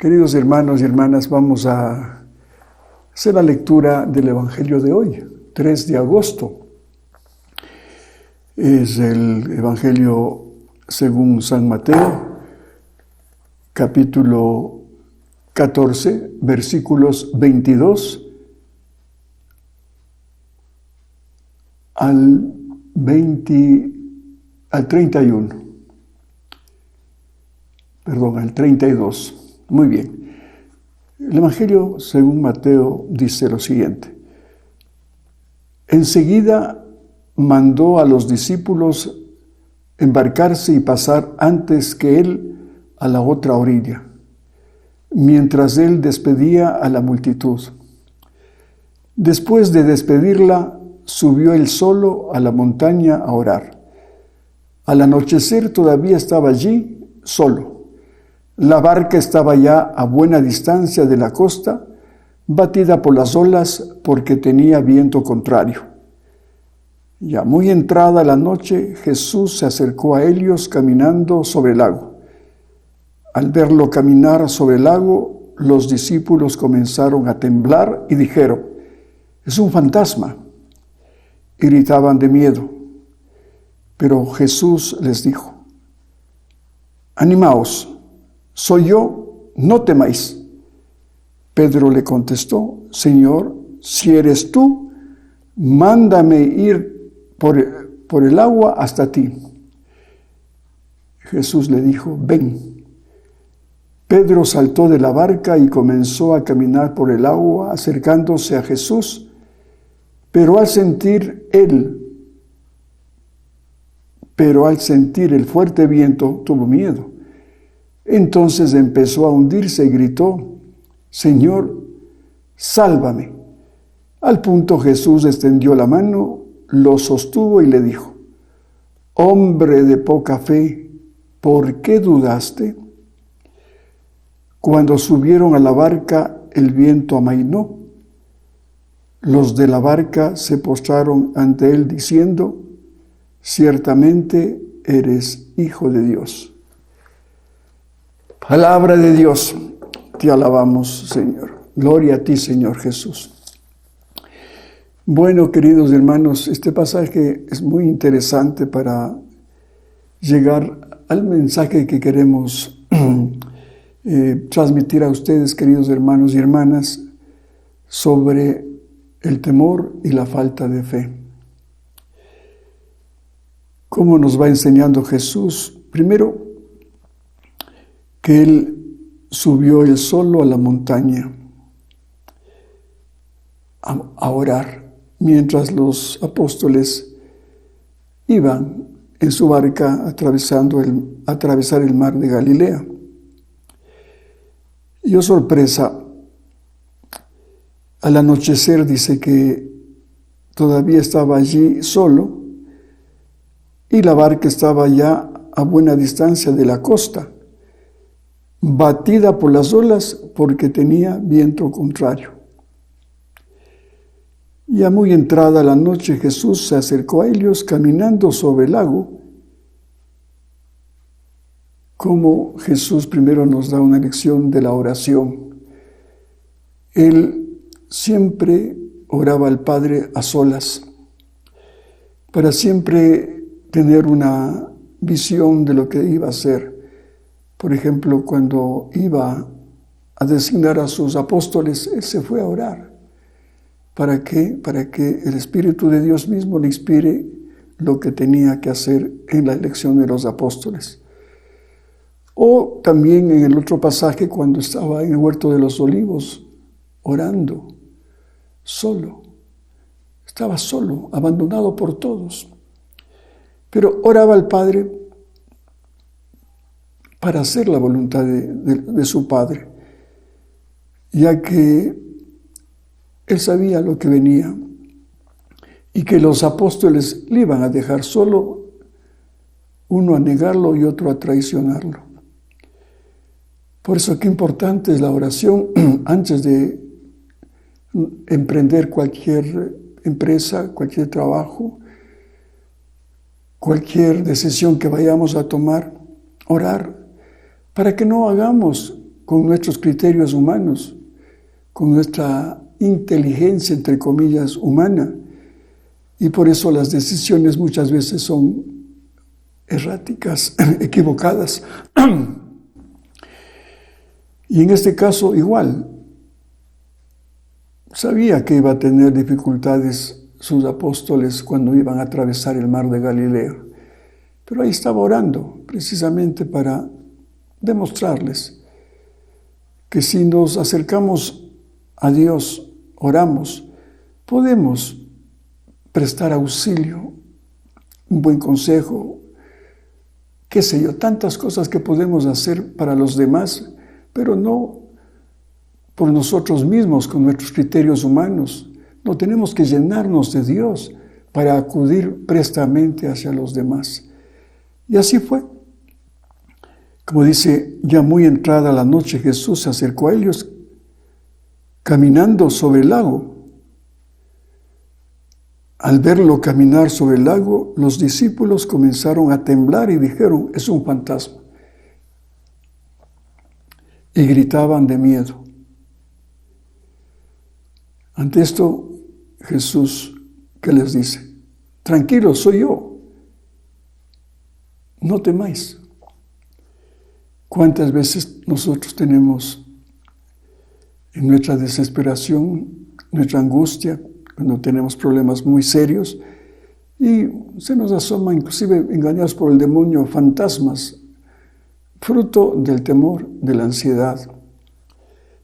Queridos hermanos y hermanas, vamos a hacer la lectura del Evangelio de hoy, 3 de agosto. Es el Evangelio según San Mateo, capítulo 14, versículos 22 al 31. Perdón, al 32. Muy bien. El Evangelio según Mateo dice lo siguiente. Enseguida mandó a los discípulos embarcarse y pasar antes que él a la otra orilla, mientras él despedía a la multitud. Después de despedirla, subió él solo a la montaña a orar. Al anochecer todavía estaba allí solo. La barca estaba ya a buena distancia de la costa, batida por las olas porque tenía viento contrario. Ya muy entrada la noche, Jesús se acercó a ellos caminando sobre el lago. Al verlo caminar sobre el lago, los discípulos comenzaron a temblar y dijeron: «Es un fantasma», y gritaban de miedo. Pero Jesús les dijo: «Animaos, soy yo, no temáis». Pedro le contestó: «Señor, si eres tú, mándame ir por el agua hasta ti». Jesús le dijo: «Ven». Pedro saltó de la barca y comenzó a caminar por el agua, acercándose a Jesús, pero al sentir el fuerte viento, tuvo miedo. Entonces empezó a hundirse y gritó: «Señor, sálvame». Al punto Jesús extendió la mano, lo sostuvo y le dijo: «Hombre de poca fe, ¿por qué dudaste?». Cuando subieron a la barca, el viento amainó. Los de la barca se postraron ante él diciendo: «Ciertamente eres Hijo de Dios». Palabra de Dios, te alabamos, Señor. Gloria a ti, Señor Jesús. Bueno, queridos hermanos, este pasaje es muy interesante para llegar al mensaje que queremos transmitir a ustedes, queridos hermanos y hermanas, sobre el temor y la falta de fe. ¿Cómo nos va enseñando Jesús? Primero, que él subió él solo a la montaña a orar, mientras los apóstoles iban en su barca a atravesar el mar de Galilea. Y oh sorpresa, al anochecer dice que todavía estaba allí solo y la barca estaba ya a buena distancia de la costa, batida por las olas porque tenía viento contrario. Ya muy entrada la noche, Jesús se acercó a ellos caminando sobre el lago. Como Jesús primero nos da una lección de la oración. Él siempre oraba al Padre a solas, para siempre tener una visión de lo que iba a hacer. Por ejemplo, cuando iba a designar a sus apóstoles, él se fue a orar. ¿Para qué? Para que el Espíritu de Dios mismo le inspire lo que tenía que hacer en la elección de los apóstoles. O también en el otro pasaje, cuando estaba en el huerto de los olivos, orando, solo. Estaba solo, abandonado por todos. Pero oraba al Padre para hacer la voluntad de su Padre, ya que él sabía lo que venía y que los apóstoles le iban a dejar solo, uno a negarlo y otro a traicionarlo. Por eso qué importante es la oración antes de emprender cualquier empresa, cualquier trabajo, cualquier decisión que vayamos a tomar, orar, para que no hagamos con nuestros criterios humanos, con nuestra inteligencia, entre comillas, humana. Y por eso las decisiones muchas veces son erráticas, equivocadas. Y en este caso igual, sabía que iba a tener dificultades sus apóstoles cuando iban a atravesar el mar de Galilea, pero ahí estaba orando precisamente para demostrarles que si nos acercamos a Dios, oramos, podemos prestar auxilio, un buen consejo, qué sé yo, tantas cosas que podemos hacer para los demás, pero no por nosotros mismos, con nuestros criterios humanos. No tenemos que llenarnos de Dios para acudir prestamente hacia los demás. Y así fue. Como dice, ya muy entrada la noche, Jesús se acercó a ellos caminando sobre el lago. Al verlo caminar sobre el lago, los discípulos comenzaron a temblar y dijeron, es un fantasma. Y gritaban de miedo. Ante esto, Jesús, ¿qué les dice? Tranquilos, soy yo. No temáis. ¿Cuántas veces nosotros tenemos en nuestra desesperación, nuestra angustia, cuando tenemos problemas muy serios y se nos asoma, inclusive engañados por el demonio, fantasmas, fruto del temor, de la ansiedad,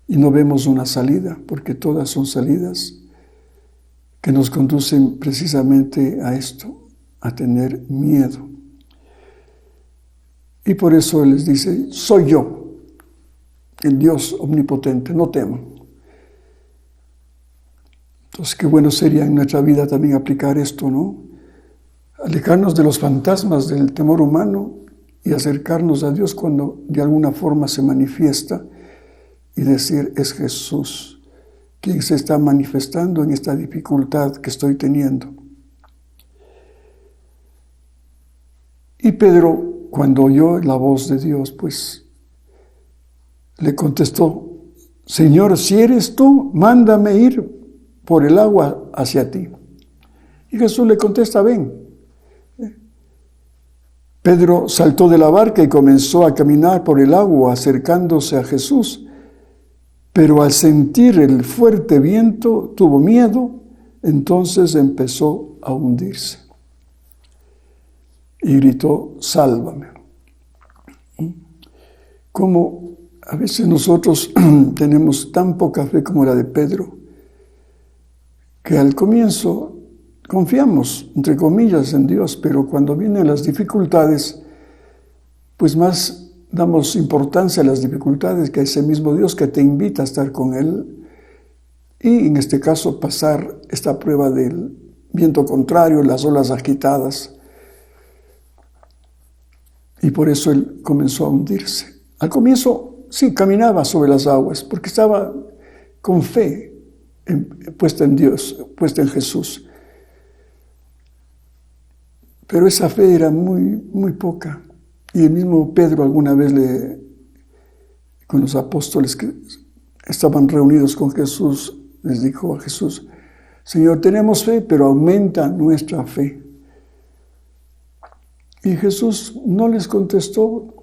y no vemos una salida, porque todas son salidas que nos conducen precisamente a esto, a tener miedo. Y por eso Él les dice, soy yo, el Dios omnipotente, no teman. Entonces, qué bueno sería en nuestra vida también aplicar esto, ¿no? Alejarnos de los fantasmas del temor humano y acercarnos a Dios cuando de alguna forma se manifiesta y decir, es Jesús quien se está manifestando en esta dificultad que estoy teniendo. Y Pedro, cuando oyó la voz de Dios, pues le contestó, Señor, si eres tú, mándame ir por el agua hacia ti. Y Jesús le contesta, ven. Pedro saltó de la barca y comenzó a caminar por el agua acercándose a Jesús, pero al sentir el fuerte viento tuvo miedo, entonces empezó a hundirse. Y gritó, sálvame. Como a veces nosotros tenemos tan poca fe como la de Pedro, que al comienzo confiamos, entre comillas, en Dios, pero cuando vienen las dificultades, pues más damos importancia a las dificultades que a ese mismo Dios que te invita a estar con Él y en este caso pasar esta prueba del viento contrario, las olas agitadas. Y por eso Él comenzó a hundirse. Al comienzo sí caminaba sobre las aguas porque estaba con fe puesta en Dios, puesta en Jesús. Pero esa fe era muy poca. Y el mismo Pedro alguna vez con los apóstoles que estaban reunidos con Jesús, les dijo a Jesús, Señor, tenemos fe, pero aumenta nuestra fe. Y Jesús no les contestó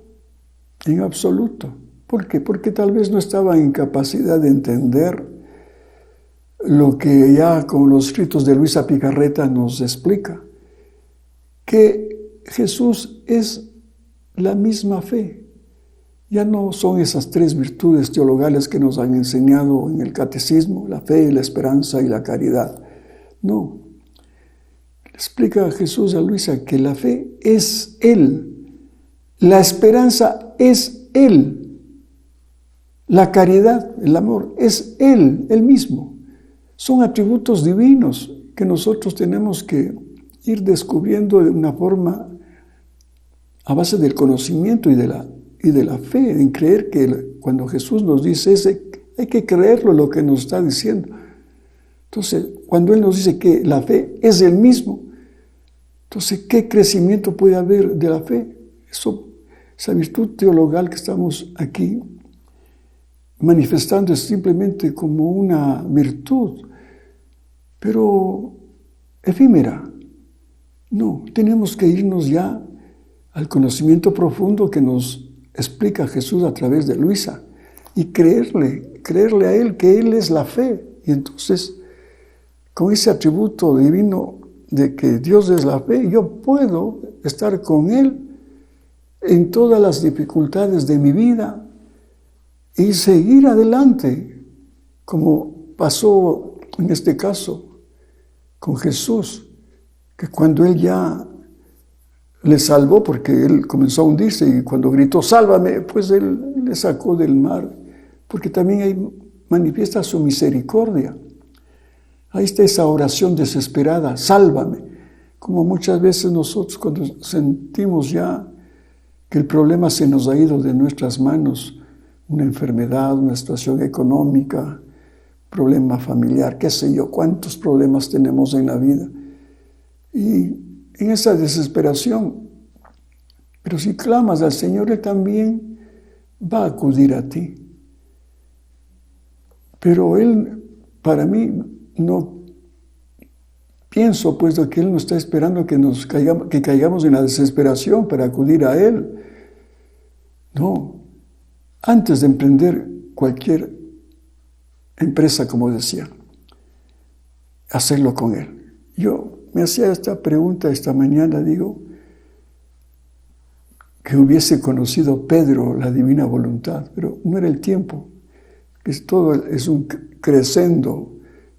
en absoluto. ¿Por qué? Porque tal vez no estaba en capacidad de entender lo que ya con los escritos de Luisa Picarreta nos explica, que Jesús es la misma fe. Ya no son esas tres virtudes teologales que nos han enseñado en el catecismo, la fe, la esperanza y la caridad. No. Explica Jesús a Luisa que la fe es Él, la esperanza es Él, la caridad, el amor, es Él mismo. Son atributos divinos que nosotros tenemos que ir descubriendo de una forma a base del conocimiento y de la fe, en creer que cuando Jesús nos dice eso, hay que creerlo lo que nos está diciendo. Entonces, cuando Él nos dice que la fe es el mismo, entonces, ¿qué crecimiento puede haber de la fe? Esa virtud teologal que estamos aquí manifestando simplemente como una virtud, pero efímera. No, tenemos que irnos ya al conocimiento profundo que nos explica Jesús a través de Luisa y creerle a Él, que Él es la fe. Y entonces, con ese atributo divino de que Dios es la fe, yo puedo estar con Él en todas las dificultades de mi vida y seguir adelante, como pasó en este caso con Jesús, que cuando Él ya le salvó, porque Él comenzó a hundirse y cuando gritó, sálvame, pues Él le sacó del mar, porque también ahí manifiesta su misericordia. Ahí está esa oración desesperada, sálvame, como muchas veces nosotros cuando sentimos ya que el problema se nos ha ido de nuestras manos, una enfermedad, una situación económica, problema familiar, qué sé yo, cuántos problemas tenemos en la vida. Y en esa desesperación, pero si clamas al Señor, Él también va a acudir a ti. Pero Él, para mí, no pienso, puesto que Él no está esperando que caigamos en la desesperación para acudir a Él. No, antes de emprender cualquier empresa, como decía, hacerlo con Él. Yo me hacía esta pregunta esta mañana, digo, que hubiese conocido Pedro la divina voluntad, pero no era el tiempo. Todo es un crescendo,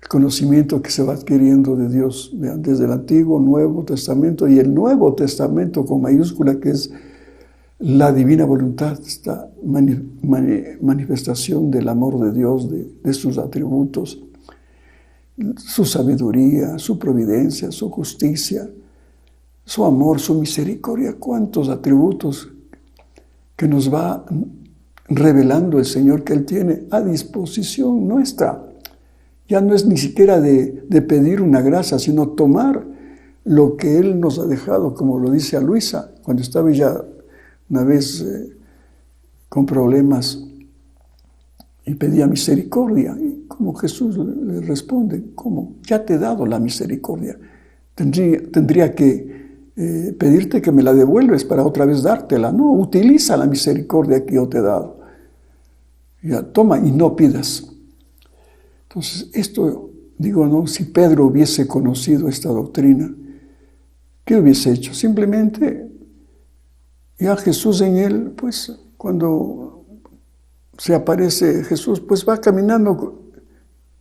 el conocimiento que se va adquiriendo de Dios, desde el Antiguo, Nuevo Testamento y el Nuevo Testamento con mayúscula, que es la divina voluntad, esta manifestación del amor de Dios, de sus atributos, su sabiduría, su providencia, su justicia, su amor, su misericordia, cuántos atributos que nos va revelando el Señor que Él tiene a disposición nuestra. Ya no es ni siquiera de pedir una gracia, sino tomar lo que Él nos ha dejado, como lo dice a Luisa, cuando estaba ya una vez con problemas y pedía misericordia. Y como Jesús le responde, ¿cómo? Ya te he dado la misericordia. Tendría que pedirte que me la devuelves para otra vez dártela. No, utiliza la misericordia que yo te he dado. Ya, toma y no pidas. Entonces, esto, digo, no, si Pedro hubiese conocido esta doctrina, ¿qué hubiese hecho? Simplemente, ya Jesús en él, pues, cuando se aparece Jesús, pues va caminando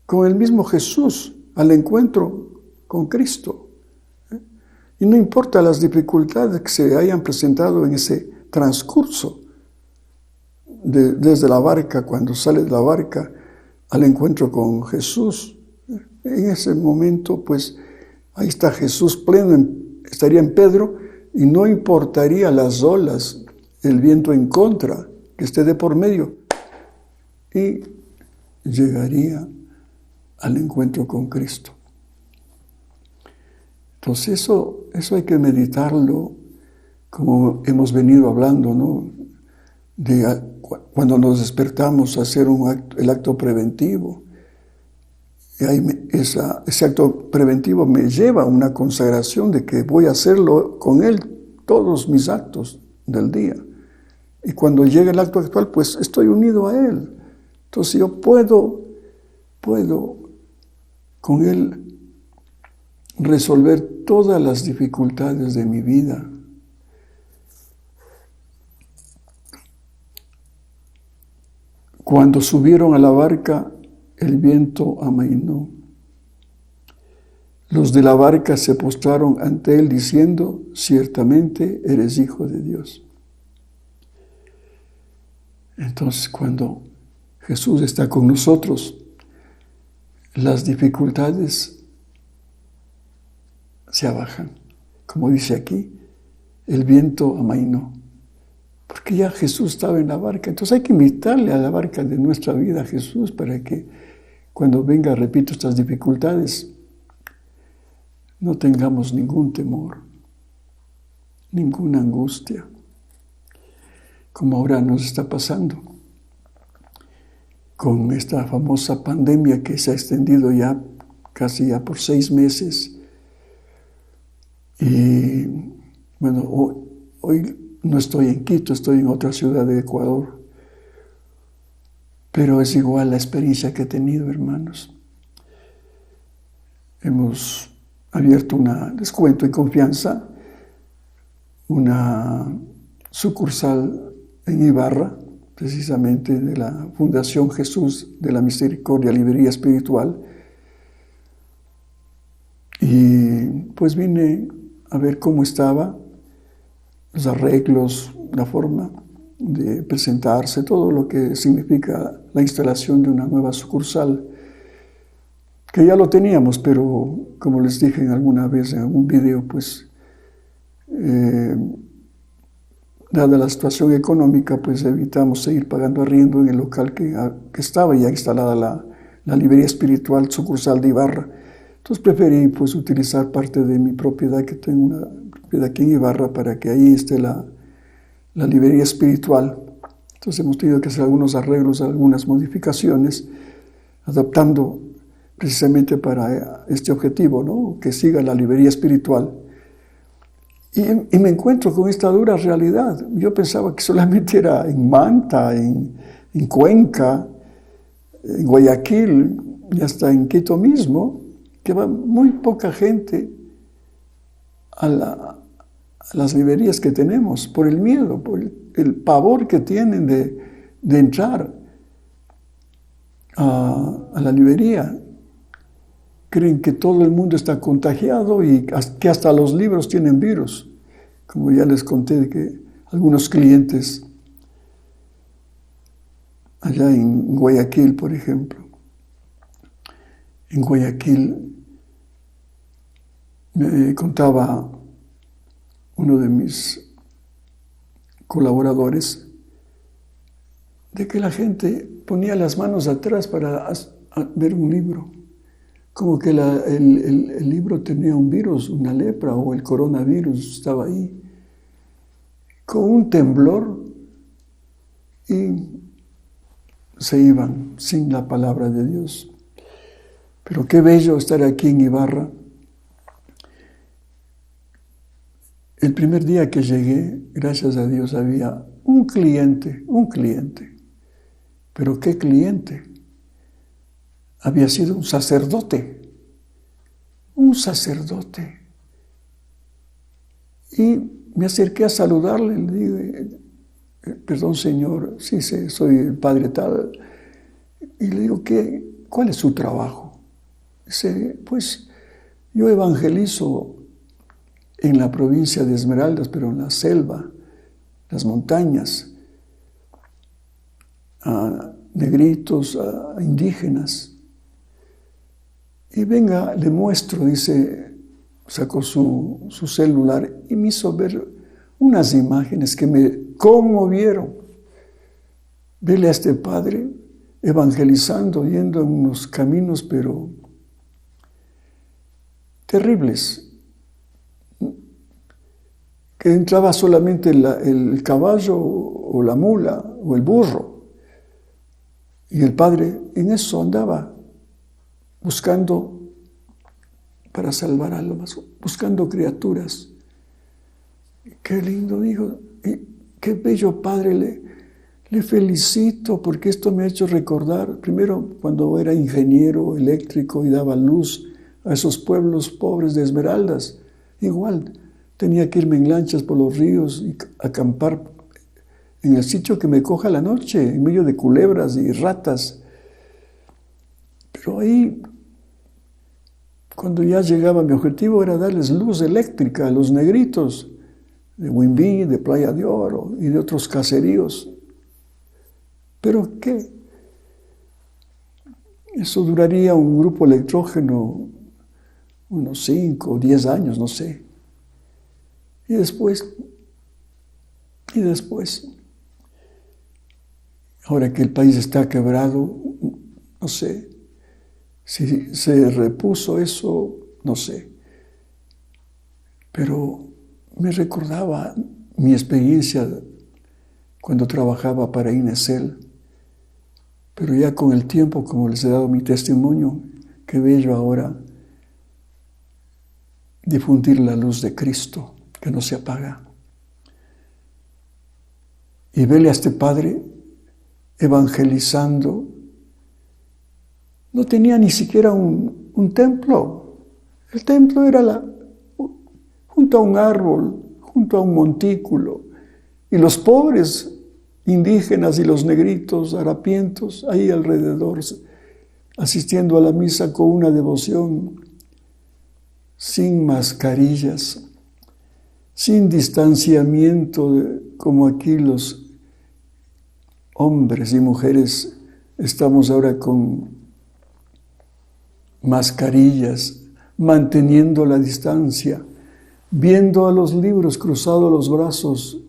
con el mismo Jesús al encuentro con Cristo. Y no importa las dificultades que se hayan presentado en ese transcurso, desde la barca, cuando sale de la barca al encuentro con Jesús, en ese momento, pues, ahí está Jesús pleno, estaría en Pedro, y no importaría las olas, el viento en contra, que esté de por medio, y llegaría al encuentro con Cristo. Entonces eso hay que meditarlo, como hemos venido hablando, ¿no? Cuando nos despertamos a hacer el acto preventivo. Y ahí ese acto preventivo me lleva a una consagración de que voy a hacerlo con Él todos mis actos del día. Y cuando llega el acto actual, pues estoy unido a Él. Entonces yo puedo con Él resolver todas las dificultades de mi vida. Cuando subieron a la barca, el viento amainó. Los de la barca se postraron ante Él diciendo, ciertamente eres Hijo de Dios. Entonces, cuando Jesús está con nosotros, las dificultades se abajan. Como dice aquí, el viento amainó. Porque ya Jesús estaba en la barca. Entonces hay que invitarle a la barca de nuestra vida a Jesús para que cuando venga, repito, estas dificultades, no tengamos ningún temor, ninguna angustia, como ahora nos está pasando. con esta famosa pandemia que se ha extendido ya casi ya por 6 meses. Y bueno, hoy no estoy en Quito, estoy en otra ciudad de Ecuador, pero es igual la experiencia que he tenido, hermanos. Hemos abierto les cuento en confianza, una sucursal en Ibarra, precisamente de la Fundación Jesús de la Misericordia, Librería Espiritual. Y pues vine a ver cómo estaba, los arreglos, la forma de presentarse, todo lo que significa la instalación de una nueva sucursal, que ya lo teníamos, pero como les dije alguna vez en algún video, pues dada la situación económica, pues evitamos seguir pagando arriendo en el local que estaba ya instalada la librería espiritual sucursal de Ibarra. Entonces preferí pues utilizar parte de mi propiedad, que tengo una propiedad aquí en Ibarra, para que ahí esté la librería espiritual. Entonces hemos tenido que hacer algunos arreglos, algunas modificaciones, adaptando precisamente para este objetivo, ¿no? Que siga la librería espiritual. Y me encuentro con esta dura realidad. Yo pensaba que solamente era en Manta, en Cuenca, en Guayaquil y hasta en Quito mismo, que va muy poca gente a las librerías que tenemos, por el miedo, por el pavor que tienen de entrar a la librería. Creen que todo el mundo está contagiado y que hasta los libros tienen virus. Como ya les conté, que algunos clientes allá en Guayaquil, por ejemplo, en Guayaquil me contaba uno de mis colaboradores de que la gente ponía las manos atrás para ver un libro, como que el libro tenía un virus, una lepra o el coronavirus estaba ahí, con un temblor, y se iban sin la palabra de Dios. Pero qué bello estar aquí en Ibarra. El primer día que llegué, gracias a Dios, había un cliente. ¿Pero qué cliente? Había sido un sacerdote. Y me acerqué a saludarle, le dije, perdón señor, sí, soy el padre tal. Y le digo, ¿cuál es su trabajo? Dice, pues yo evangelizo en la provincia de Esmeraldas, pero en la selva, las montañas, a negritos, a indígenas. Y venga, le muestro, dice, sacó su celular y me hizo ver unas imágenes que me conmovieron. Verle a este padre evangelizando, yendo en unos caminos, pero terribles, que entraba solamente el caballo o la mula o el burro, y el padre en eso andaba, buscando para salvar almas, buscando criaturas. Qué lindo, digo, y qué bello padre, le felicito, porque esto me ha hecho recordar, primero cuando era ingeniero eléctrico y daba luz a esos pueblos pobres de Esmeraldas. Igual tenía que irme en lanchas por los ríos y acampar en el sitio que me coja la noche, en medio de culebras y ratas. Pero ahí, cuando ya llegaba, mi objetivo era darles luz eléctrica a los negritos de Huimbí, de Playa de Oro y de otros caseríos. ¿Pero qué? Eso duraría un grupo electrógeno unos 5 o 10 años, no sé. Y después, ahora que el país está quebrado, no sé. Si se repuso eso, no sé. Pero me recordaba mi experiencia cuando trabajaba para Inesel. Pero ya con el tiempo, como les he dado mi testimonio, qué bello ahora difundir la luz de Cristo, que no se apaga. Y verle a este padre evangelizando. No tenía ni siquiera un templo. El templo era junto a un árbol, junto a un montículo. Y los pobres indígenas y los negritos, harapientos, ahí alrededor, asistiendo a la misa con una devoción, sin mascarillas, sin distanciamiento, como aquí los hombres y mujeres estamos ahora con mascarillas, manteniendo la distancia, viendo a los libros, cruzados los brazos,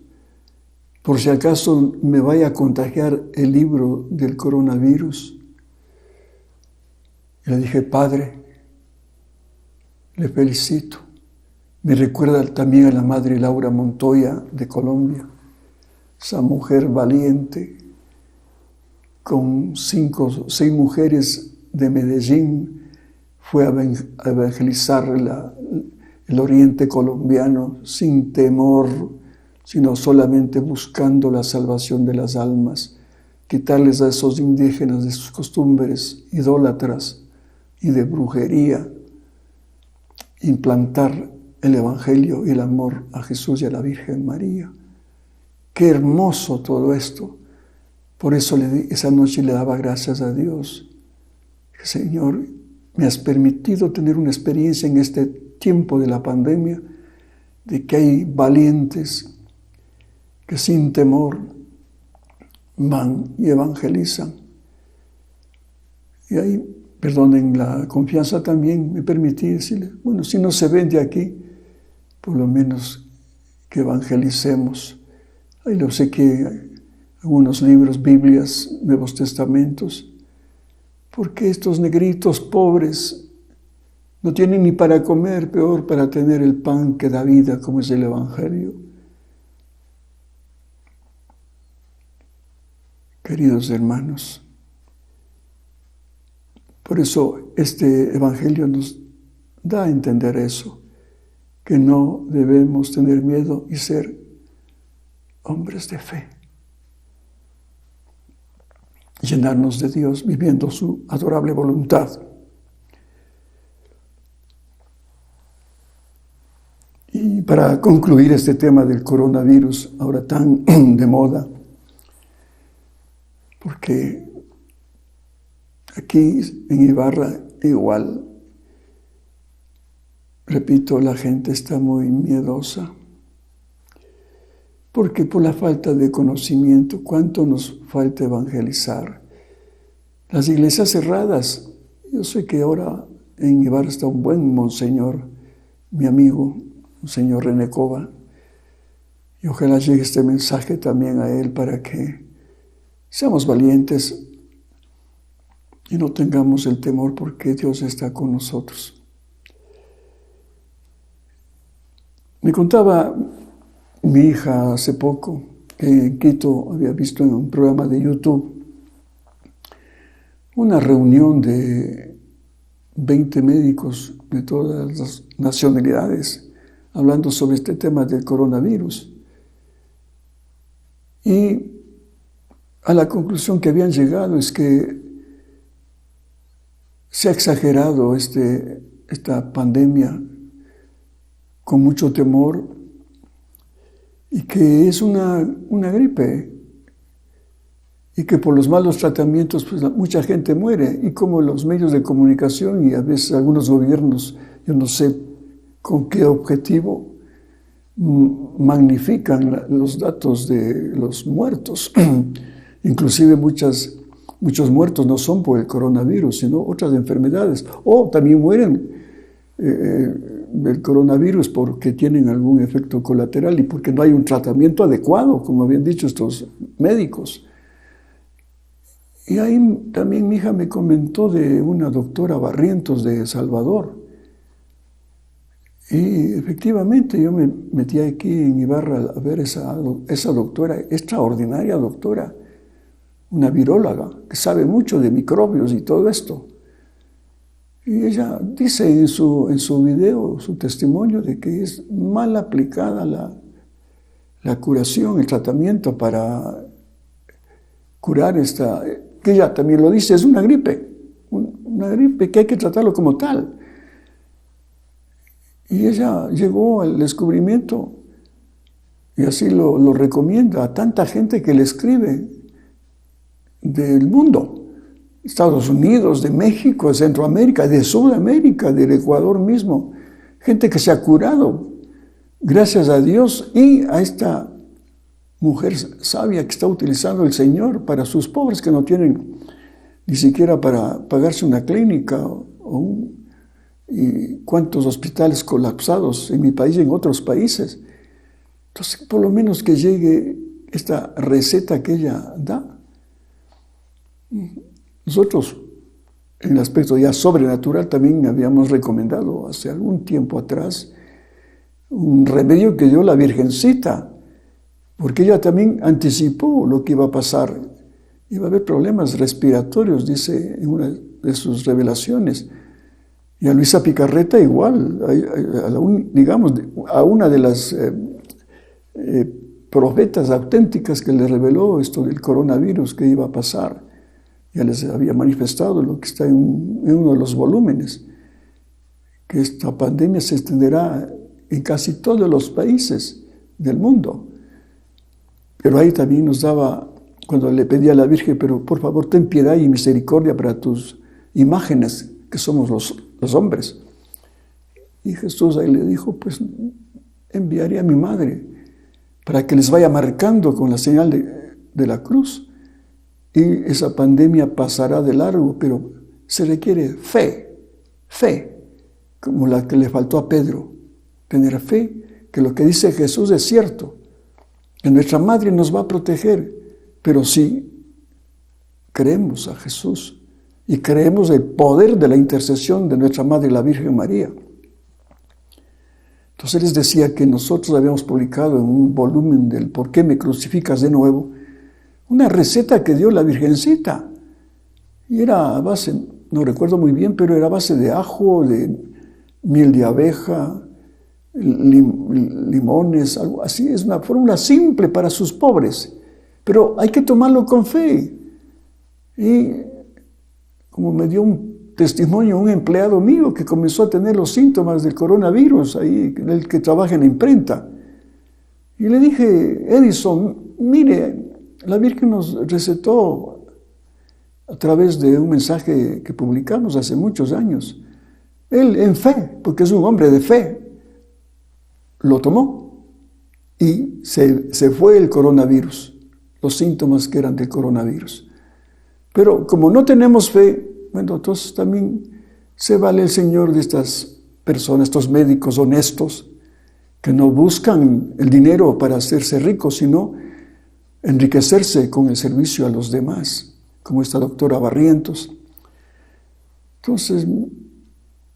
por si acaso me vaya a contagiar el libro del coronavirus. Y le dije, Padre, le felicito. Me recuerda también a la madre Laura Montoya de Colombia, esa mujer valiente, con 5 o 6 mujeres de Medellín, fue a evangelizar el oriente colombiano sin temor, sino solamente buscando la salvación de las almas, quitarles a esos indígenas de sus costumbres idólatras y de brujería, implantar el Evangelio y el amor a Jesús y a la Virgen María. Qué hermoso todo esto. Por eso esa noche le daba gracias a Dios. Señor, me has permitido tener una experiencia en este tiempo de la pandemia, de que hay valientes que sin temor van y evangelizan. Y ahí, perdonen la confianza también, me permití decirle, bueno, si no se vende aquí, por lo menos que evangelicemos. Ahí lo sé que algunos libros, Biblias, Nuevos Testamentos, porque estos negritos pobres no tienen ni para comer, peor para tener el pan que da vida, como es el Evangelio. Queridos hermanos, por eso este Evangelio nos da a entender eso, que no debemos tener miedo y ser hombres de fe. Llenarnos de Dios viviendo su adorable voluntad. Y para concluir este tema del coronavirus, ahora tan de moda, porque aquí en Ibarra igual, repito, la gente está muy miedosa, porque por la falta de conocimiento, ¿cuánto nos falta evangelizar? Las iglesias cerradas, yo sé que ahora en Ibarra está un buen monseñor, mi amigo, Monseñor René Cova, y ojalá llegue este mensaje también a él para que seamos valientes y no tengamos el temor porque Dios está con nosotros. Me contaba mi hija hace poco que en Quito había visto en un programa de YouTube una reunión de 20 médicos de todas las nacionalidades hablando sobre este tema del coronavirus. Y a la conclusión que habían llegado es que se ha exagerado esta pandemia con mucho temor y que es una gripe y que por los malos tratamientos pues, mucha gente muere y como los medios de comunicación y a veces algunos gobiernos, yo no sé con qué objetivo, magnifican los datos de los muertos. Inclusive muchos muertos no son por el coronavirus, sino otras enfermedades. O también mueren del coronavirus porque tienen algún efecto colateral y porque no hay un tratamiento adecuado, como habían dicho estos médicos. Y ahí también mi hija me comentó de una doctora Barrientos de El Salvador. Y efectivamente yo me metí aquí en Ibarra a ver esa doctora, extraordinaria doctora, una viróloga que sabe mucho de microbios y todo esto. Y ella dice en su video, su testimonio, de que es mal aplicada la curación, el tratamiento para curar que ella también lo dice, es una gripe que hay que tratarlo como tal. Y ella llegó al descubrimiento, y así lo recomienda a tanta gente que le escribe del mundo. Estados Unidos, de México, de Centroamérica, de Sudamérica, del Ecuador mismo. Gente que se ha curado, gracias a Dios y a esta mujer sabia que está utilizando el Señor para sus pobres que no tienen ni siquiera para pagarse una clínica y cuántos hospitales colapsados en mi país y en otros países. Entonces, por lo menos que llegue esta receta que ella da. Nosotros, en el aspecto ya sobrenatural, también habíamos recomendado hace algún tiempo atrás un remedio que dio la Virgencita, porque ella también anticipó lo que iba a pasar. Iba a haber problemas respiratorios, dice en una de sus revelaciones. Y a Luisa Picarreta igual, a una de las profetas auténticas que le reveló esto del coronavirus que iba a pasar. Ya les había manifestado lo que está en uno de los volúmenes, que esta pandemia se extenderá en casi todos los países del mundo. Pero ahí también nos daba, cuando le pedía a la Virgen, pero por favor ten piedad y misericordia para tus imágenes, que somos los hombres. Y Jesús ahí le dijo, pues enviaré a mi madre para que les vaya marcando con la señal de la cruz. Y esa pandemia pasará de largo, pero se requiere fe, como la que le faltó a Pedro. Tener fe que lo que dice Jesús es cierto, que nuestra madre nos va a proteger, pero sí creemos a Jesús y creemos el poder de la intercesión de nuestra Madre la Virgen María. Entonces les decía que nosotros habíamos publicado en un volumen del ¿Por qué me crucificas de nuevo? Una receta que dio la Virgencita. Y era a base, no recuerdo muy bien, pero era a base de ajo, de miel de abeja, limones, algo así. Es una fórmula simple para sus pobres, pero hay que tomarlo con fe. Y como me dio un testimonio un empleado mío que comenzó a tener los síntomas del coronavirus, ahí, el que trabaja en la imprenta. Y le dije, Edison, mire, la Virgen nos recetó a través de un mensaje que publicamos hace muchos años. Él, en fe, porque es un hombre de fe, lo tomó y se fue el coronavirus, los síntomas que eran del coronavirus. Pero como no tenemos fe, bueno, entonces también se vale el Señor de estas personas, estos médicos honestos, que no buscan el dinero para hacerse ricos, sino enriquecerse con el servicio a los demás, como esta doctora Barrientos. Entonces,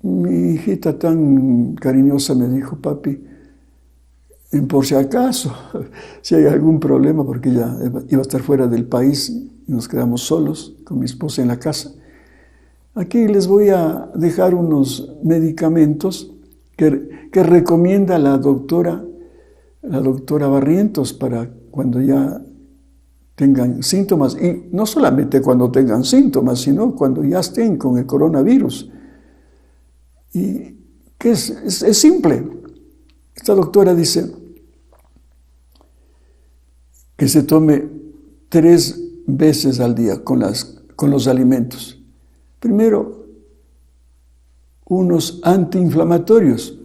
mi hijita tan cariñosa me dijo, papi, por si acaso, si hay algún problema, porque ella iba a estar fuera del país y nos quedamos solos con mi esposa en la casa, aquí les voy a dejar unos medicamentos que recomienda la doctora Barrientos para cuando ya tengan síntomas, y no solamente cuando tengan síntomas, sino cuando ya estén con el coronavirus. Y que es simple. Esta doctora dice que se tome 3 veces al día con los alimentos. Primero, unos antiinflamatorios.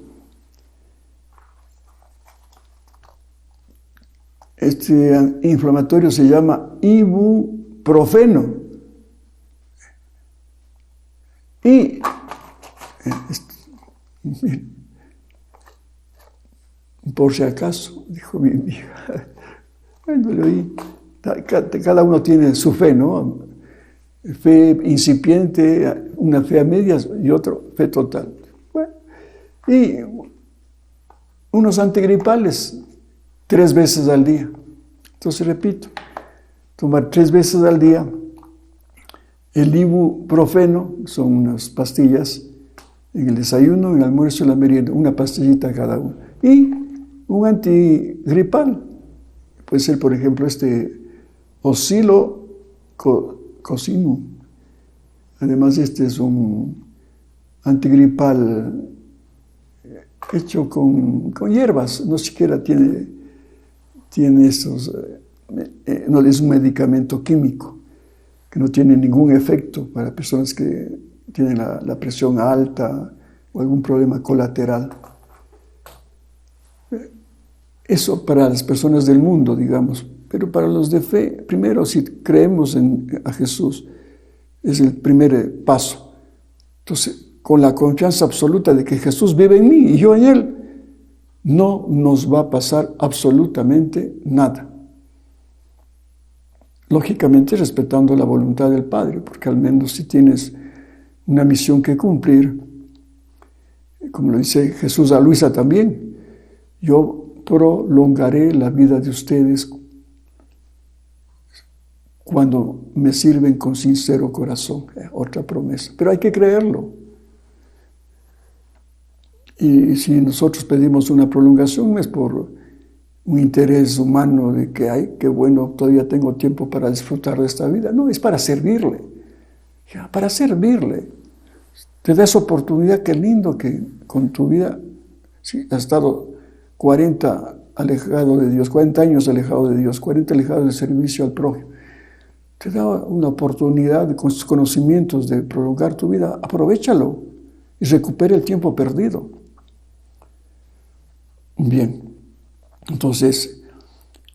Este inflamatorio se llama ibuprofeno. Y por si acaso, dijo mi hija, bueno, le oí, cada uno tiene su fe, ¿no? Fe incipiente, una fe a medias y otro fe total. Bueno, y unos antigripales 3 veces al día. Entonces, repito, tomar 3 veces al día el ibuprofeno, son unas pastillas en el desayuno, en el almuerzo y en la merienda, una pastillita cada uno. Y un antigripal, puede ser, por ejemplo, oscilococinu. Además, este es un antigripal hecho con hierbas, no siquiera tiene estos, no es un medicamento químico, que no tiene ningún efecto para personas que tienen la presión alta o algún problema colateral. Eso para las personas del mundo, digamos, pero para los de fe, primero, si creemos a Jesús, es el primer paso. Entonces, con la confianza absoluta de que Jesús vive en mí y yo en Él, no nos va a pasar absolutamente nada. Lógicamente respetando la voluntad del Padre, porque al menos si tienes una misión que cumplir, como lo dice Jesús a Luisa también, yo prolongaré la vida de ustedes cuando me sirven con sincero corazón. Otra promesa, pero hay que creerlo. Y si nosotros pedimos una prolongación, no es por un interés humano de que, ay, qué bueno, todavía tengo tiempo para disfrutar de esta vida. No, es para servirle. Ya, para servirle. Te da esa oportunidad, qué lindo que con tu vida, sí, has estado 40 alejado de Dios, 40 años alejado de Dios, 40 alejado del servicio al prójimo. Te da una oportunidad con sus conocimientos de prolongar tu vida. Aprovéchalo y recupera el tiempo perdido. Bien, entonces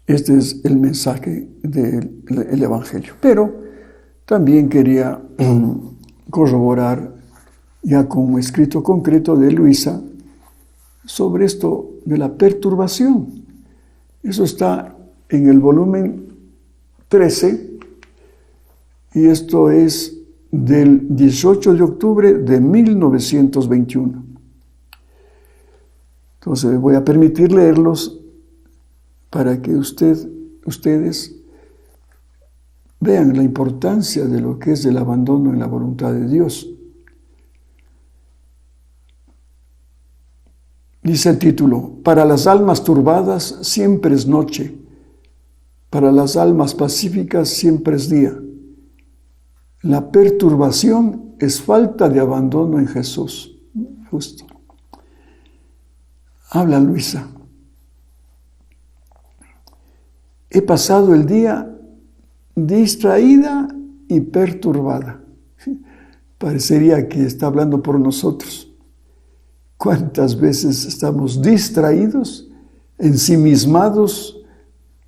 este es el mensaje del Evangelio. Pero también quería corroborar ya con un escrito concreto de Luisa sobre esto de la perturbación. Eso está en el volumen 13 y esto es del 18 de octubre de 1921. Entonces voy a permitir leerlos para que ustedes vean la importancia de lo que es el abandono en la voluntad de Dios. Dice el título: para las almas turbadas siempre es noche, para las almas pacíficas siempre es día. La perturbación es falta de abandono en Jesús. Justo. Habla Luisa. He pasado el día distraída y perturbada. Parecería que está hablando por nosotros. ¿Cuántas veces estamos distraídos, ensimismados,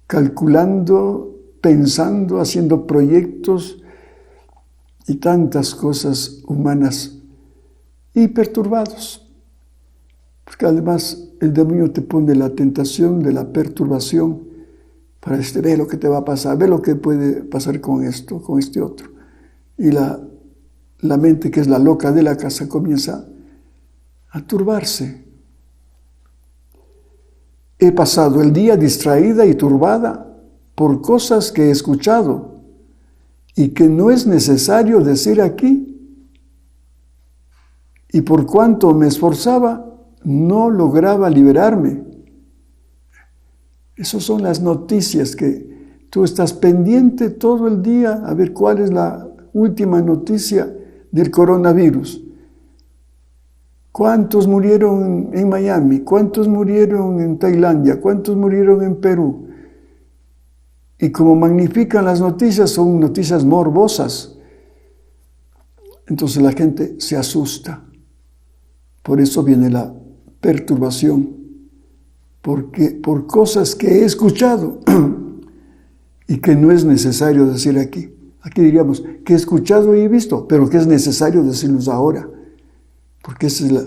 calculando, pensando, haciendo proyectos y tantas cosas humanas y perturbados? Porque además el demonio te pone la tentación de la perturbación para decirte, ve lo que te va a pasar, ve lo que puede pasar con esto, con este otro. Y la mente, que es la loca de la casa, comienza a turbarse. He pasado el día distraída y turbada por cosas que he escuchado y que no es necesario decir aquí. Y por cuanto me esforzaba, no lograba liberarme. Esas son las noticias que tú estás pendiente todo el día a ver cuál es la última noticia del coronavirus. ¿Cuántos murieron en Miami? ¿Cuántos murieron en Tailandia? ¿Cuántos murieron en Perú? Y como magnifican las noticias, son noticias morbosas. Entonces la gente se asusta. Por eso viene la perturbación, porque por cosas que he escuchado y que no es necesario decir aquí. Aquí diríamos que he escuchado y he visto, pero que es necesario decirlos ahora, porque esa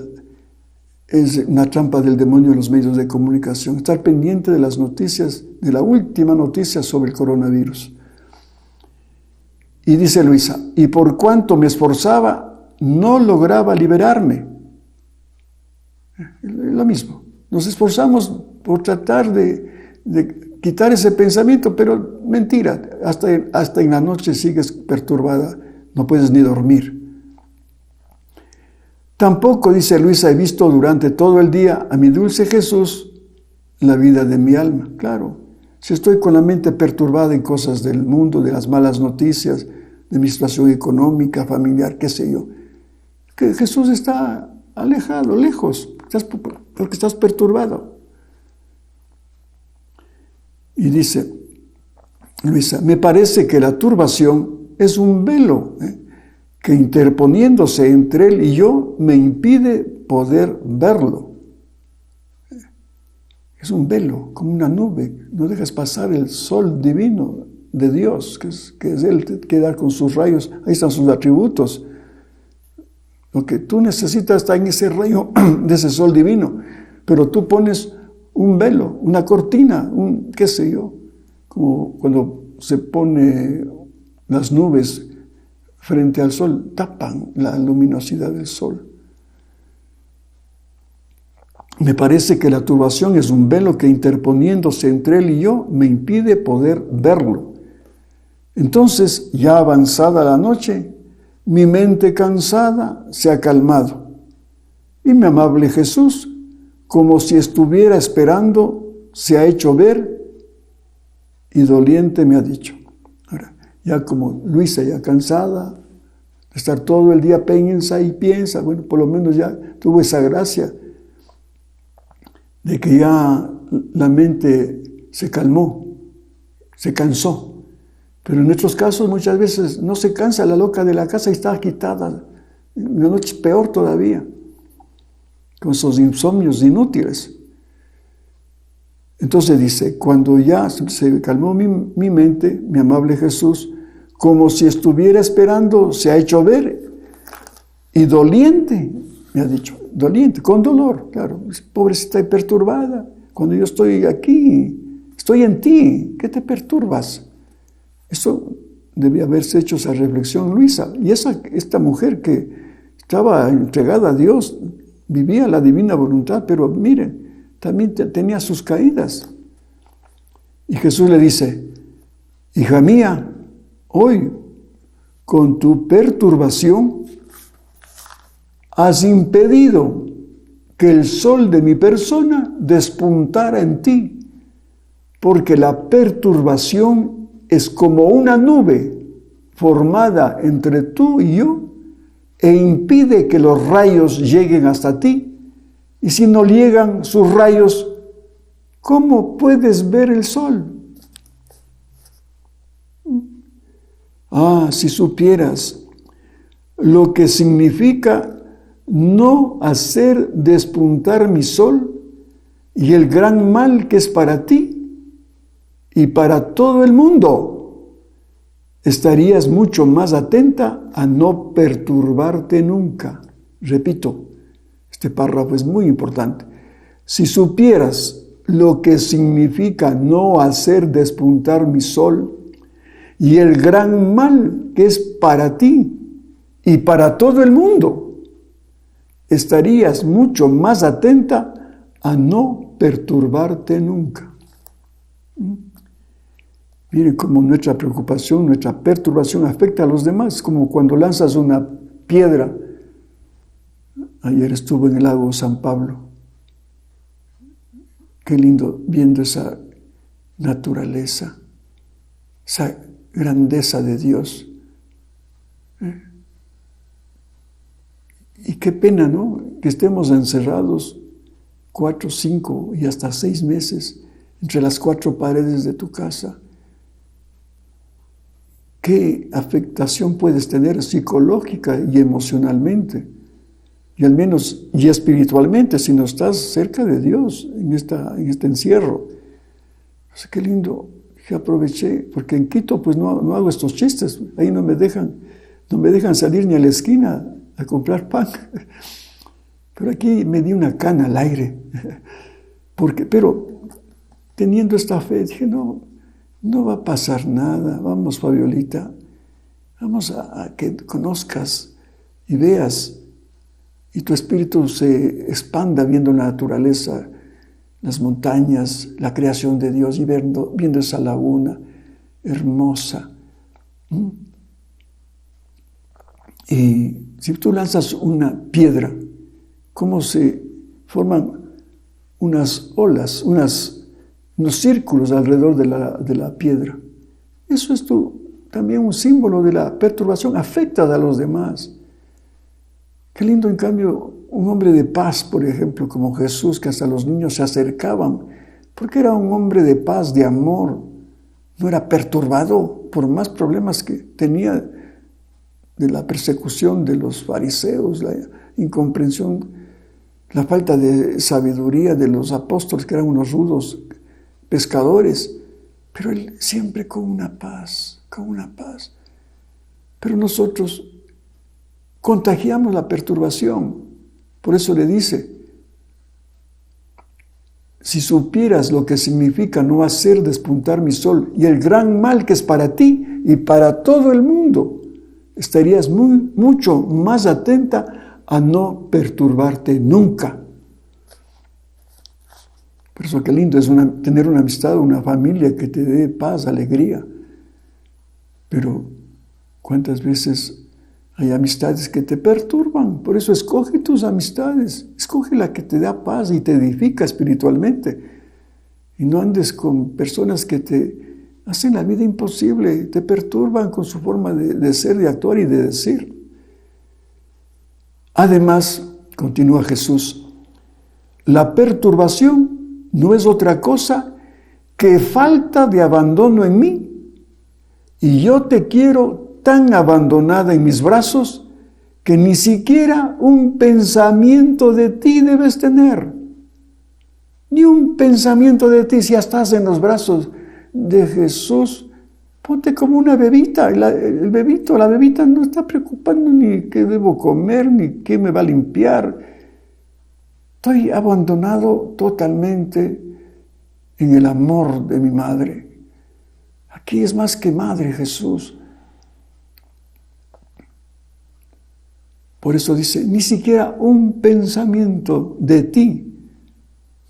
es una trampa del demonio en los medios de comunicación, estar pendiente de las noticias, de la última noticia sobre el coronavirus. Y dice Luisa, y por cuanto me esforzaba, no lograba liberarme. Lo mismo, nos esforzamos por tratar de quitar ese pensamiento, pero mentira, hasta en la noche sigues perturbada, no puedes ni dormir. Tampoco, dice Luisa, he visto durante todo el día a mi dulce Jesús, la vida de mi alma. Claro, si estoy con la mente perturbada en cosas del mundo, de las malas noticias, de mi situación económica, familiar, qué sé yo, que Jesús está alejado, lejos, porque estás perturbado. Y dice Luisa, me parece que la turbación es un velo, que interponiéndose entre él y yo me impide poder verlo. Es un velo, como una nube. No dejas pasar el sol divino de Dios, que es Él, que da con sus rayos. Ahí están sus atributos. Lo que tú necesitas está en ese rayo de ese sol divino. Pero tú pones un velo, una cortina, qué sé yo, como cuando se pone las nubes frente al sol, tapan la luminosidad del sol. Me parece que la turbación es un velo que interponiéndose entre él y yo me impide poder verlo. Entonces, ya avanzada la noche, mi mente cansada se ha calmado y mi amable Jesús, como si estuviera esperando, se ha hecho ver y doliente me ha dicho. Ahora, ya como Luisa ya cansada de estar todo el día piensa y piensa, bueno, por lo menos ya tuvo esa gracia de que ya la mente se calmó, se cansó. Pero en nuestros casos muchas veces no se cansa la loca de la casa y está agitada. En la noche peor todavía, con esos insomnios inútiles. Entonces dice, cuando ya se calmó mi mente, mi amable Jesús, como si estuviera esperando, se ha hecho ver y doliente, me ha dicho, doliente, con dolor, claro, pobrecita y perturbada, cuando yo estoy aquí, estoy en ti, ¿qué te perturbas? Eso debía haberse hecho esa reflexión, Luisa, y esta mujer que estaba entregada a Dios, vivía la divina voluntad, pero miren, también tenía sus caídas. Y Jesús le dice, hija mía, hoy con tu perturbación has impedido que el sol de mi persona despuntara en ti, porque la perturbación es como una nube formada entre tú y yo e impide que los rayos lleguen hasta ti. Y si no llegan sus rayos, ¿cómo puedes ver el sol? Ah, si supieras lo que significa no hacer despuntar mi sol y el gran mal que es para ti y para todo el mundo, estarías mucho más atenta a no perturbarte nunca. Repito, este párrafo es muy importante. Si supieras lo que significa no hacer despuntar mi sol y el gran mal que es para ti y para todo el mundo, estarías mucho más atenta a no perturbarte nunca. Miren cómo nuestra preocupación, nuestra perturbación afecta a los demás, como cuando lanzas una piedra. Ayer estuve en el lago San Pablo. Qué lindo viendo esa naturaleza, esa grandeza de Dios. Y qué pena, ¿no? Que estemos encerrados 4, 5 y hasta 6 meses entre las 4 paredes de tu casa. ¿Qué afectación puedes tener psicológica y emocionalmente? Y al menos, y espiritualmente, si no estás cerca de Dios en este encierro. O sea, qué lindo que aproveché, porque en Quito pues no hago estos chistes. Ahí no me dejan salir ni a la esquina a comprar pan. Pero aquí me di una cana al aire. Pero teniendo esta fe, dije, no va a pasar nada. Vamos, Fabiolita, vamos a que conozcas y veas y tu espíritu se expanda viendo la naturaleza, las montañas, la creación de Dios y viendo esa laguna hermosa. Y si tú lanzas una piedra, ¿cómo se forman unas olas, unos círculos alrededor de la piedra? Eso es también un símbolo de la perturbación, afecta a los demás. Qué lindo, en cambio, un hombre de paz, por ejemplo, como Jesús, que hasta los niños se acercaban, porque era un hombre de paz, de amor, no era perturbado por más problemas que tenía de la persecución de los fariseos, la incomprensión, la falta de sabiduría de los apóstoles, que eran unos rudos pescadores, pero él siempre con una paz. Pero nosotros contagiamos la perturbación. Por eso le dice, si supieras lo que significa no hacer despuntar mi sol y el gran mal que es para ti y para todo el mundo, estarías mucho más atenta a no perturbarte nunca. Por eso qué lindo es tener una amistad, una familia que te dé paz, alegría. Pero ¿cuántas veces hay amistades que te perturban? Por eso escoge tus amistades, escoge la que te da paz y te edifica espiritualmente. Y no andes con personas que te hacen la vida imposible, te perturban con su forma de ser, de actuar y de decir. Además, continúa Jesús, la perturbación no es otra cosa que falta de abandono en mí. Y yo te quiero tan abandonada en mis brazos que ni siquiera un pensamiento de ti debes tener. Ni un pensamiento de ti. Si ya estás en los brazos de Jesús, ponte como una bebita. El bebito, la bebita no está preocupando ni qué debo comer, ni qué me va a limpiar. Estoy abandonado totalmente en el amor de mi madre. Aquí es más que madre Jesús. Por eso dice, ni siquiera un pensamiento de ti.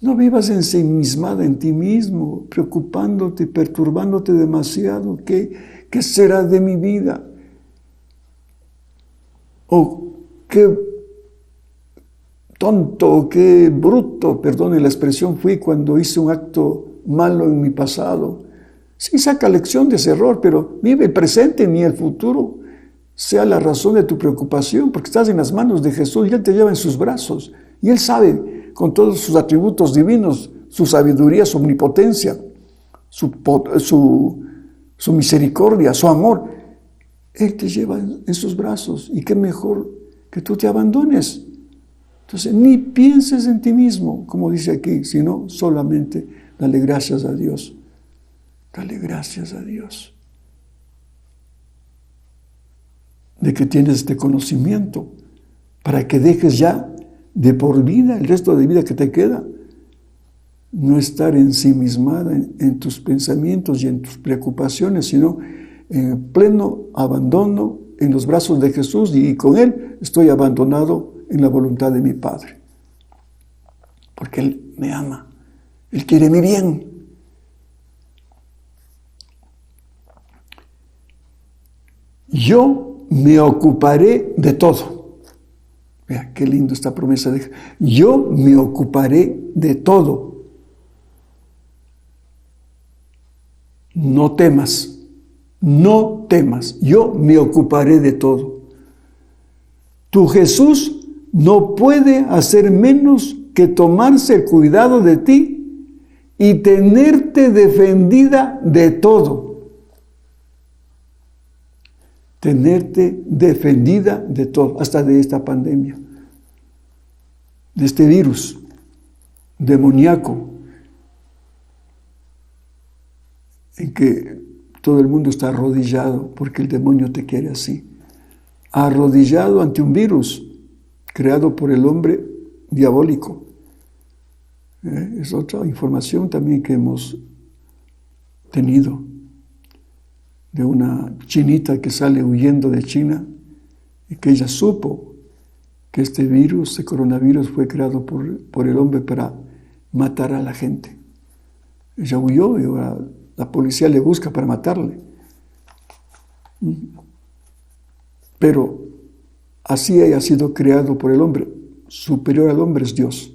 No vivas ensimismada en ti mismo, preocupándote, perturbándote demasiado. ¿Qué será de mi vida? O qué tonto, qué bruto, perdone la expresión, fui cuando hice un acto malo en mi pasado. Sí, saca lección de ese error, pero vive el presente, ni el futuro sea la razón de tu preocupación, porque estás en las manos de Jesús y Él te lleva en sus brazos. Y Él sabe, con todos sus atributos divinos, su sabiduría, su omnipotencia, su misericordia, su amor. Él te lleva en sus brazos. Y qué mejor que tú te abandones. Entonces, ni pienses en ti mismo, como dice aquí, sino solamente dale gracias a Dios. Dale gracias a Dios de que tienes este conocimiento para que dejes ya de por vida, el resto de vida que te queda, no estar ensimismada en tus pensamientos y en tus preocupaciones, sino en pleno abandono en los brazos de Jesús, y con Él estoy abandonado en la voluntad de mi Padre. Porque Él me ama, Él quiere mi bien. Yo me ocuparé de todo. Vea, qué lindo esta promesa de yo me ocuparé de todo. No temas, no temas, yo me ocuparé de todo. Tu Jesús no puede hacer menos que tomarse el cuidado de ti y tenerte defendida de todo. Tenerte defendida de todo, hasta de esta pandemia, de este virus demoníaco, en que todo el mundo está arrodillado porque el demonio te quiere así, arrodillado ante un virus creado por el hombre diabólico. Es otra información también que hemos tenido, de una chinita que sale huyendo de China y que ella supo que este virus, este coronavirus, fue creado por el hombre para matar a la gente. Ella huyó y ahora la policía le busca para matarle. Pero así haya sido creado por el hombre, superior al hombre es Dios.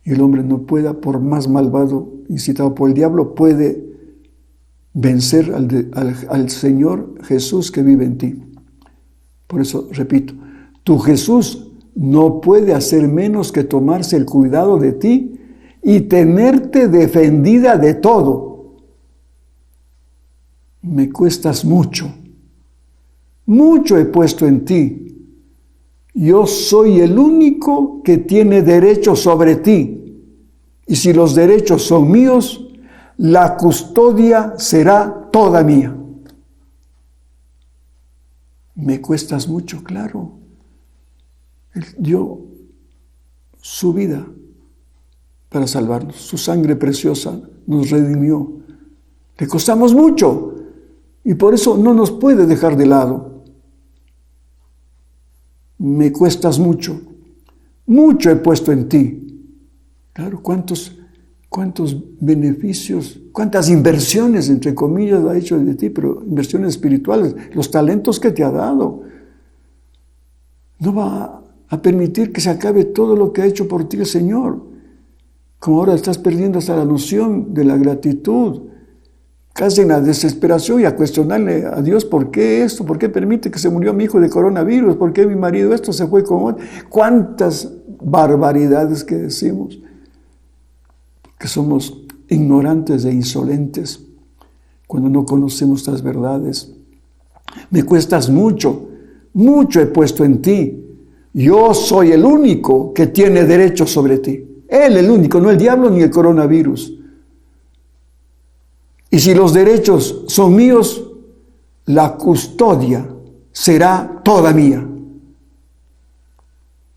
Y el hombre no pueda, por más malvado, incitado por el diablo, puede vencer al Señor Jesús que vive en ti. Por eso, repito, tu Jesús no puede hacer menos que tomarse el cuidado de ti y tenerte defendida de todo. Me cuestas mucho, mucho he puesto en ti. Yo soy el único que tiene derecho sobre ti. Y si los derechos son míos, la custodia será toda mía. Me cuestas mucho, claro. Él dio su vida para salvarnos. Su sangre preciosa nos redimió. Le costamos mucho y por eso no nos puede dejar de lado. Me cuestas mucho, mucho he puesto en ti. Claro, cuántos beneficios, cuántas inversiones, entre comillas, ha hecho de ti, pero inversiones espirituales, los talentos que te ha dado. No va a permitir que se acabe todo lo que ha hecho por ti el Señor. Como ahora estás perdiendo hasta la noción de la gratitud, casi en la desesperación y a cuestionarle a Dios, ¿por qué esto? ¿Por qué permite que se murió mi hijo de coronavirus? ¿Por qué mi marido esto se fue con otro? ¿Cuántas barbaridades que decimos? Que somos ignorantes e insolentes cuando no conocemos estas verdades. Me cuestas mucho, mucho he puesto en ti. Yo soy el único que tiene derecho sobre ti. Él el único, no el diablo ni el coronavirus. Y si los derechos son míos, la custodia será toda mía.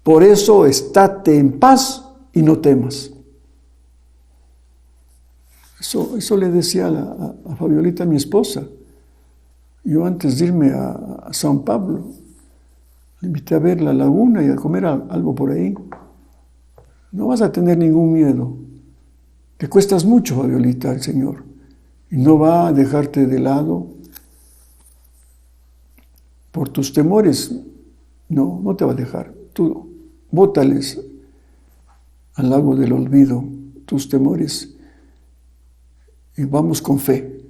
Por eso estate en paz y no temas. Eso le decía a Fabiolita, mi esposa. Yo antes de irme a San Pablo, le invité a ver la laguna y a comer algo por ahí. No vas a tener ningún miedo. Te cuestas mucho, Fabiolita, al Señor. Y no va a dejarte de lado por tus temores. No, no te va a dejar. Tú bótales al lago del olvido tus temores. Y vamos con fe.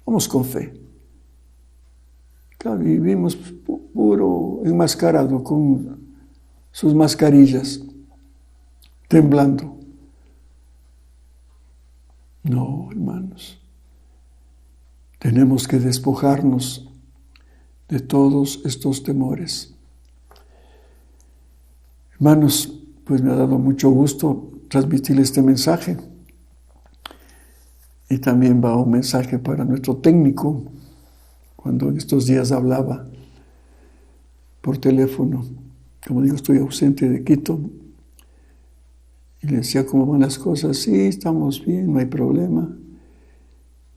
Vamos con fe. Claro, vivimos puro enmascarado con sus mascarillas, temblando. No, hermanos. Tenemos que despojarnos de todos estos temores. Hermanos, pues me ha dado mucho gusto transmitir este mensaje. Y también va un mensaje para nuestro técnico, cuando en estos días hablaba por teléfono. Como digo, estoy ausente de Quito. Y le decía cómo van las cosas. Sí, estamos bien, no hay problema.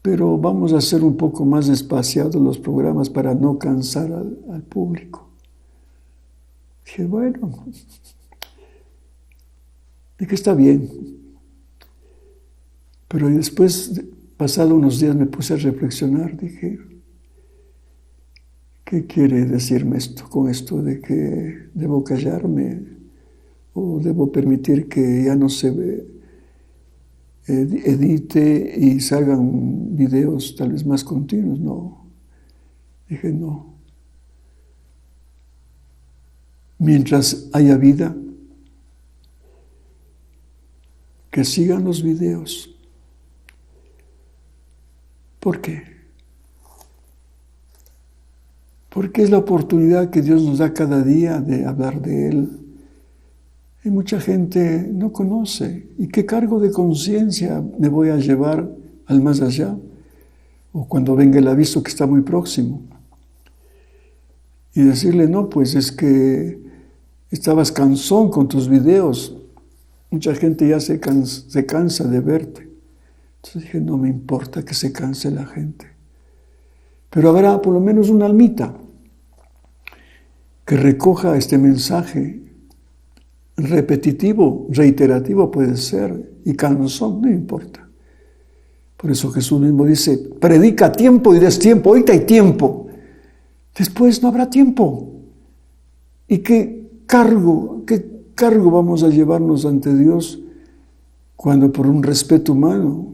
Pero vamos a hacer un poco más espaciados los programas para no cansar al público. Dije, bueno, dije, está bien. Pero después, pasado unos días, me puse a reflexionar. Dije, ¿qué quiere decirme esto con esto de que debo callarme o debo permitir que ya no se edite y salgan videos tal vez más continuos? No. Dije, no. Mientras haya vida, que sigan los videos. ¿Por qué? Porque es la oportunidad que Dios nos da cada día de hablar de Él. Y mucha gente no conoce. ¿Y qué cargo de conciencia me voy a llevar al más allá? O cuando venga el aviso que está muy próximo. Y decirle, no, pues es que estabas cansón con tus videos. Mucha gente ya se cansa de verte. Entonces dije, no me importa que se canse la gente. Pero habrá por lo menos una almita que recoja este mensaje repetitivo, reiterativo puede ser, y cansón, no importa. Por eso Jesús mismo dice, predica a tiempo y destiempo. Ahorita hay tiempo, después no habrá tiempo. ¿Y qué cargo vamos a llevarnos ante Dios cuando por un respeto humano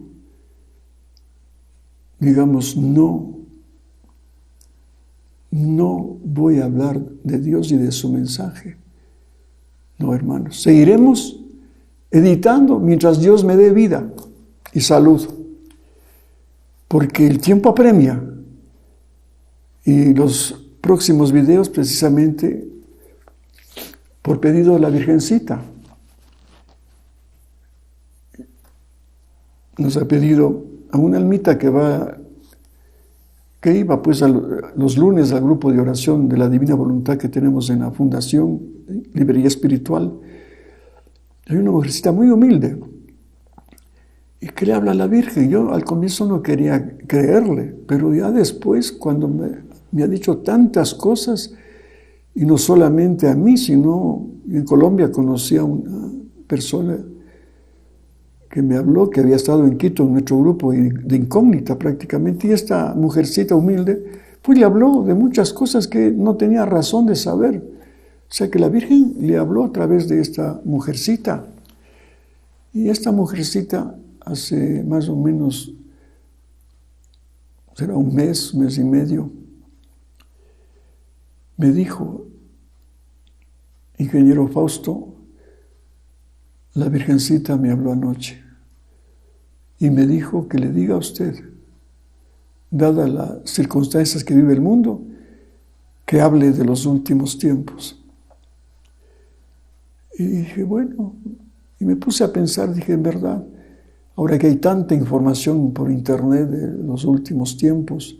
digamos, no voy a hablar de Dios y de su mensaje? No, hermanos, seguiremos editando mientras Dios me dé vida y salud, porque el tiempo apremia. Y los próximos videos, precisamente por pedido de la Virgencita, nos ha pedido a una almita que iba pues los lunes al grupo de oración de la Divina Voluntad que tenemos en la Fundación Librería Espiritual. Hay una mujercita muy humilde y que le habla a la Virgen. Yo al comienzo no quería creerle, pero ya después, cuando me ha dicho tantas cosas, y no solamente a mí, sino en Colombia conocí a una persona que me habló, que había estado en Quito en nuestro grupo de incógnita prácticamente, y esta mujercita humilde, pues le habló de muchas cosas que no tenía razón de saber. O sea que la Virgen le habló a través de esta mujercita. Y esta mujercita hace más o menos, será un mes y medio, me dijo, ingeniero Fausto, la Virgencita me habló anoche y me dijo que le diga a usted, dadas las circunstancias que vive el mundo, que hable de los últimos tiempos. Y dije, bueno, y me puse a pensar, dije, en verdad, ahora que hay tanta información por internet de los últimos tiempos,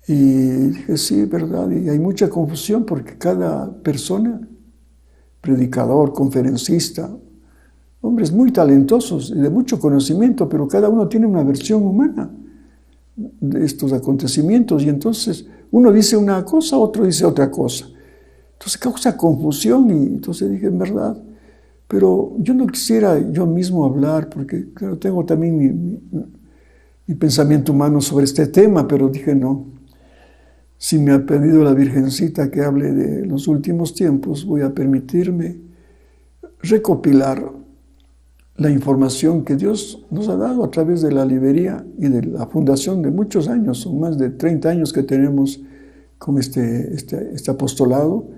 y dije, sí, verdad, y hay mucha confusión porque cada persona, predicador, conferencista, hombres muy talentosos y de mucho conocimiento, pero cada uno tiene una versión humana de estos acontecimientos, y entonces uno dice una cosa, otro dice otra cosa. Entonces causa confusión, y entonces dije, en verdad, pero yo no quisiera yo mismo hablar, porque claro, tengo también mi pensamiento humano sobre este tema, pero dije, no, si me ha pedido la Virgencita que hable de los últimos tiempos, voy a permitirme recopilar la información que Dios nos ha dado a través de la librería y de la fundación de muchos años. Son más de 30 años que tenemos con este apostolado.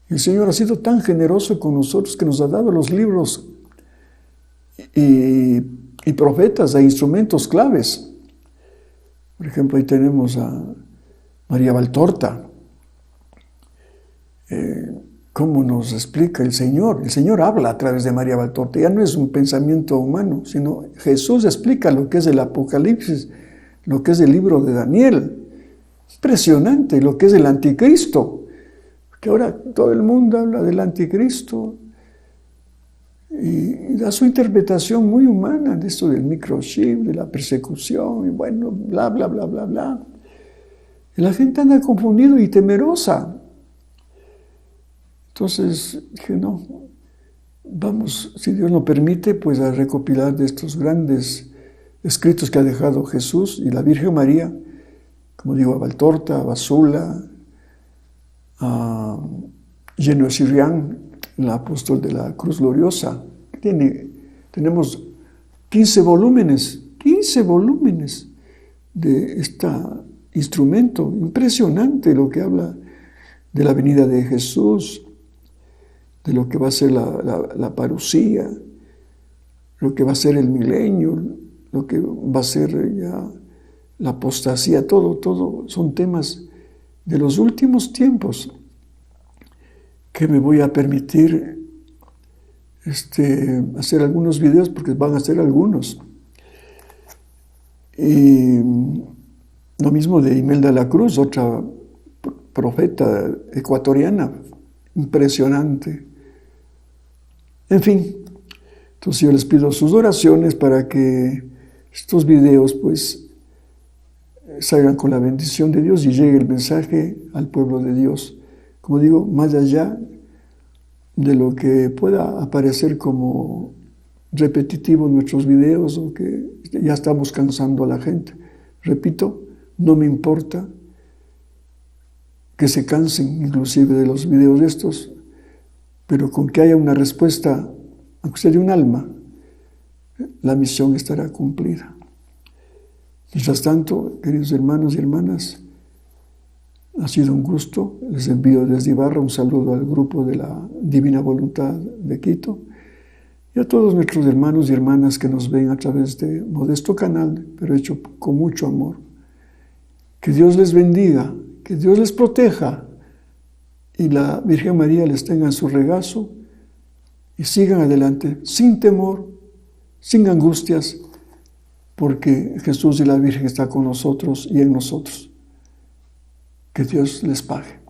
El Señor ha sido tan generoso con nosotros que nos ha dado los libros y profetas e instrumentos claves. Por ejemplo, ahí tenemos a María Valtorta. ¿Cómo nos explica el Señor? El Señor habla a través de María Valtorta. Ya no es un pensamiento humano, sino Jesús explica lo que es el Apocalipsis, lo que es el libro de Daniel. Impresionante lo que es el anticristo, que ahora todo el mundo habla del anticristo y da su interpretación muy humana de esto del microchip, de la persecución, y bueno, bla, bla, bla, bla, bla. Y la gente anda confundida y temerosa. Entonces dije, no, vamos, si Dios lo permite, pues a recopilar de estos grandes escritos que ha dejado Jesús y la Virgen María, como digo, a Valtorta, a Basula, a Genio Sirián, el apóstol de la Cruz Gloriosa. Tenemos 15 volúmenes de este instrumento. Impresionante lo que habla de la venida de Jesús, de lo que va a ser la parucía, lo que va a ser el milenio, lo que va a ser ya la apostasía, todo son temas de los últimos tiempos que me voy a permitir hacer algunos videos, porque van a ser algunos. Y lo mismo de Imelda La Cruz, otra profeta ecuatoriana, impresionante. En fin, entonces yo les pido sus oraciones para que estos videos pues salgan con la bendición de Dios y llegue el mensaje al pueblo de Dios. Como digo, más allá de lo que pueda aparecer como repetitivo en nuestros videos o que ya estamos cansando a la gente. Repito, no me importa que se cansen inclusive de los videos estos, pero con que haya una respuesta, aunque sea de un alma, la misión estará cumplida. Mientras tanto, queridos hermanos y hermanas, ha sido un gusto. Les envío desde Ibarra un saludo al grupo de la Divina Voluntad de Quito y a todos nuestros hermanos y hermanas que nos ven a través de modesto canal, pero hecho con mucho amor. Que Dios les bendiga, que Dios les proteja y la Virgen María les tenga en su regazo y sigan adelante sin temor, sin angustias, porque Jesús y la Virgen están con nosotros y en nosotros. Que Dios les pague.